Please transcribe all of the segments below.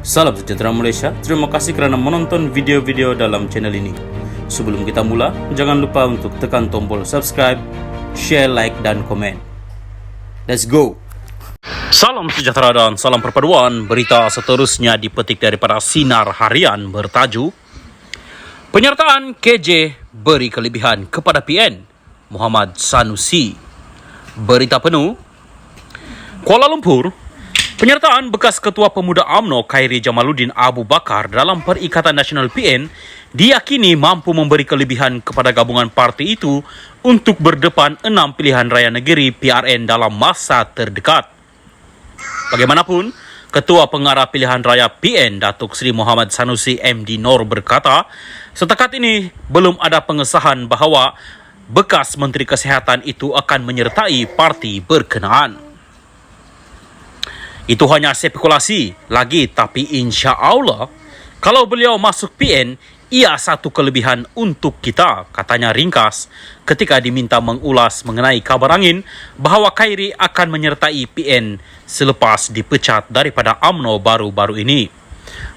Salam sejahtera Malaysia, terima kasih kerana menonton video-video dalam channel ini. Sebelum kita mula, jangan lupa untuk tekan tombol subscribe, share, like dan komen. Let's go! Salam sejahtera dan salam perpaduan. Berita seterusnya dipetik daripada Sinar Harian bertajuk Penyertaan KJ beri kelebihan kepada PN Muhammad Sanusi. Berita penuh, Kuala Lumpur. Penyertaan bekas Ketua Pemuda UMNO Khairi Jamaluddin Abu Bakar dalam Perikatan Nasional PN diyakini mampu memberi kelebihan kepada gabungan parti itu untuk berdepan 6 pilihan raya negeri PRN dalam masa terdekat. Bagaimanapun, Ketua Pengarah Pilihan Raya PN Datuk Seri Muhammad Sanusi MD Nor berkata, setakat ini belum ada pengesahan bahawa bekas Menteri Kesihatan itu akan menyertai parti berkenaan. Itu hanya spekulasi lagi, tapi insya Allah kalau beliau masuk PN, ia satu kelebihan untuk kita, katanya ringkas ketika diminta mengulas mengenai kabar angin bahawa Khairi akan menyertai PN selepas dipecat daripada UMNO baru-baru ini.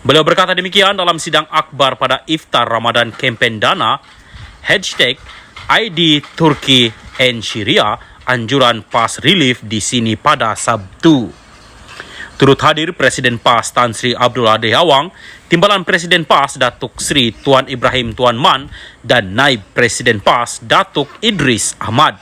Beliau berkata demikian dalam sidang akbar pada Iftar Ramadan kempen dana #ID Turki and Syria anjuran PAS Relief di sini pada Sabtu. Turut hadir Presiden PAS Tan Sri Abdul Ade Awang, Timbalan Presiden PAS Datuk Sri Tuan Ibrahim Tuan Man dan Naib Presiden PAS Datuk Idris Ahmad.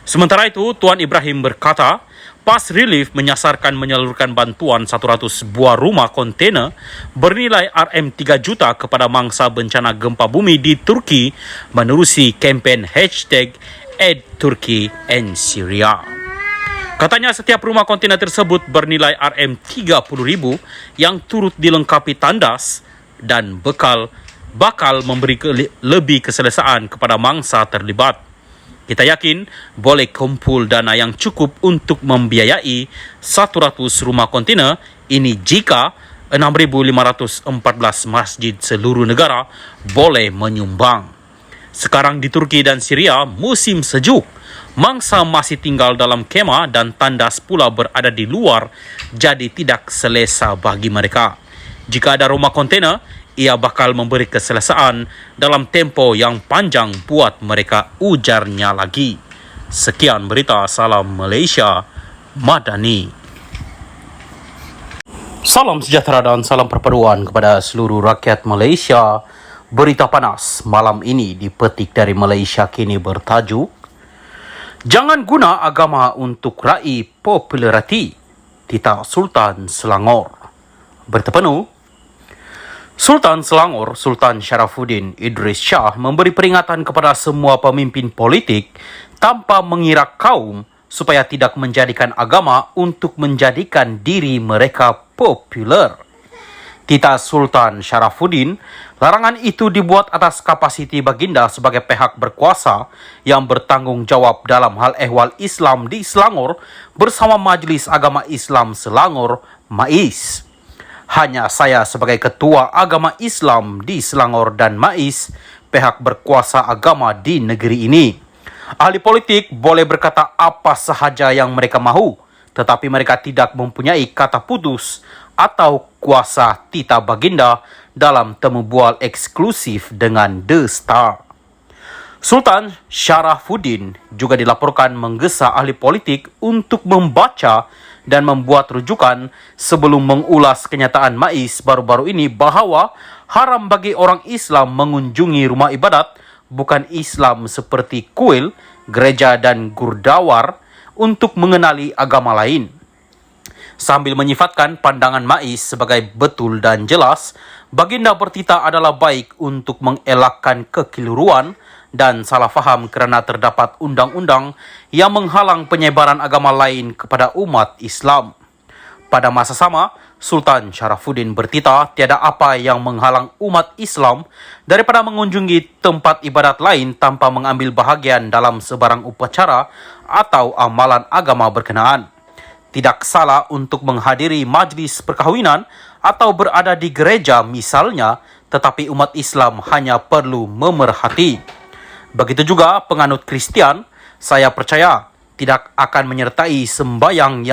Sementara itu, Tuan Ibrahim berkata, PAS Relief menyasarkan menyalurkan bantuan 100 buah rumah kontena bernilai RM3 juta kepada mangsa bencana gempa bumi di Turki menerusi kempen #Aid Turkey and Syria. Katanya setiap rumah kontena tersebut bernilai RM30,000 yang turut dilengkapi tandas dan bakal memberi lebih keselesaan kepada mangsa terlibat. Kita yakin boleh kumpul dana yang cukup untuk membiayai 100 rumah kontena ini jika 6,514 masjid seluruh negara boleh menyumbang. Sekarang di Turki dan Syria musim sejuk. Mangsa masih tinggal dalam kemah dan tandas pula berada di luar, jadi tidak selesa bagi mereka. Jika ada rumah kontena, ia bakal memberi keselesaan dalam tempo yang panjang buat mereka, ujarnya lagi. Sekian berita, salam Malaysia Madani. Salam sejahtera dan salam perpaduan kepada seluruh rakyat Malaysia. Berita panas malam ini dipetik dari Malaysia Kini bertajuk Jangan guna agama untuk raih populariti, titah Sultan Selangor. Berita penuh, Sultan Selangor, Sultan Sharafuddin Idris Shah memberi peringatan kepada semua pemimpin politik tanpa mengira kaum supaya tidak menjadikan agama untuk menjadikan diri mereka popular. Titah Sultan Sharafuddin, larangan itu dibuat atas kapasiti baginda sebagai pihak berkuasa yang bertanggung jawab dalam hal ehwal Islam di Selangor bersama Majlis Agama Islam Selangor, MAIS. Hanya saya sebagai Ketua Agama Islam di Selangor dan MAIS, pihak berkuasa agama di negeri ini. Ahli politik boleh berkata apa sahaja yang mereka mahu, tetapi mereka tidak mempunyai kata putus atau kuasa titah baginda dalam temu bual eksklusif dengan The Star. Sultan Sharafuddin juga dilaporkan menggesa ahli politik untuk membaca dan membuat rujukan sebelum mengulas kenyataan MAIS baru-baru ini bahawa haram bagi orang Islam mengunjungi rumah ibadat bukan Islam seperti kuil, gereja dan gurdawar untuk mengenali agama lain. Sambil menyifatkan pandangan MAIS sebagai betul dan jelas, baginda bertitah adalah baik untuk mengelakkan kekeliruan dan salah faham kerana terdapat undang-undang yang menghalang penyebaran agama lain kepada umat Islam. Pada masa sama, Sultan Sharafuddin bertitah tiada apa yang menghalang umat Islam daripada mengunjungi tempat ibadat lain tanpa mengambil bahagian dalam sebarang upacara atau amalan agama berkenaan. Tidak salah untuk menghadiri majlis perkahwinan atau berada di gereja misalnya, tetapi umat Islam hanya perlu memerhati. Begitu juga penganut Kristian, saya percaya tidak akan menyertai sembayang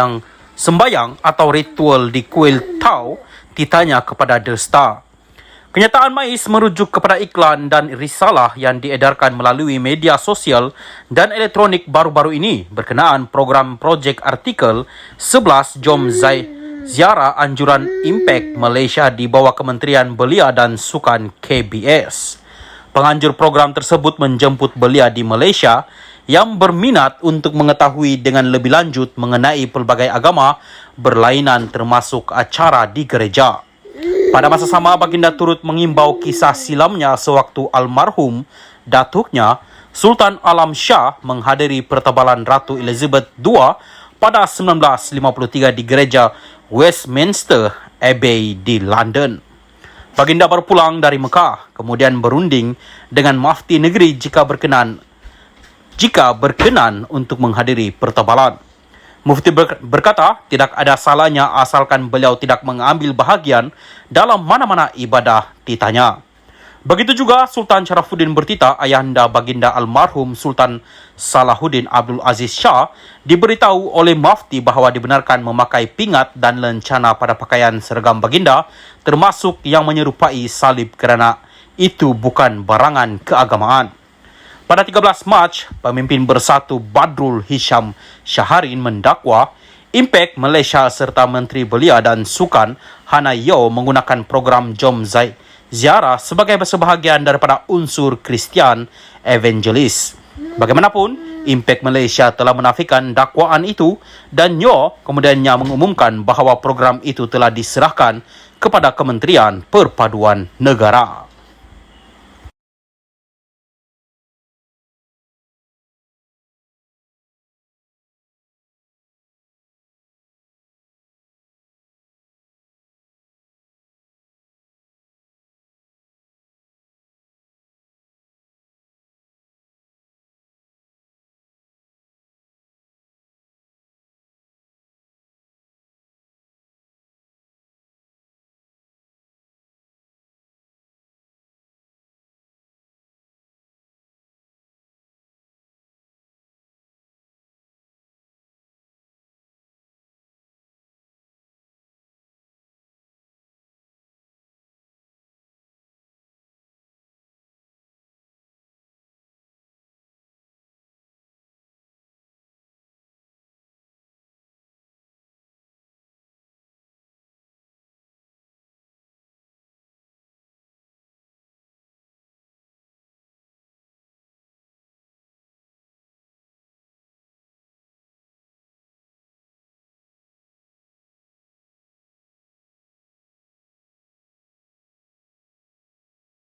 atau ritual di kuil Tau titanya kepada The Star. Kenyataan Mais merujuk kepada iklan dan risalah yang diedarkan melalui media sosial dan elektronik baru-baru ini berkenaan program projek artikel 11 Jom Ziarah Anjuran Impact Malaysia di bawah Kementerian Belia dan Sukan KBS. Penganjur program tersebut menjemput belia di Malaysia yang berminat untuk mengetahui dengan lebih lanjut mengenai pelbagai agama berlainan termasuk acara di gereja. Pada masa sama, baginda turut mengimbau kisah silamnya sewaktu almarhum datuknya Sultan Alam Shah menghadiri pertebalan Ratu Elizabeth II pada 1953 di gereja Westminster Abbey di London. Baginda baru pulang dari Mekah, kemudian berunding dengan Mufti Negeri jika berkenan untuk menghadiri pertebalan. Mufti berkata tidak ada salahnya asalkan beliau tidak mengambil bahagian dalam mana-mana ibadah titanya. Begitu juga Sultan Sharafuddin Bertita, ayahanda baginda almarhum Sultan Salahuddin Abdul Aziz Shah, diberitahu oleh Mufti bahawa dibenarkan memakai pingat dan lencana pada pakaian seragam baginda, termasuk yang menyerupai salib kerana itu bukan barangan keagamaan. Pada 13 Mac, pemimpin bersatu Badrul Hisham Shaharin mendakwa Impact Malaysia serta Menteri Belia dan Sukan Hana Yeoh menggunakan program Jom Ziarah sebagai sebahagian daripada unsur Kristian evangelis. Bagaimanapun, Impact Malaysia telah menafikan dakwaan itu dan Yeoh kemudiannya mengumumkan bahawa program itu telah diserahkan kepada Kementerian Perpaduan Negara.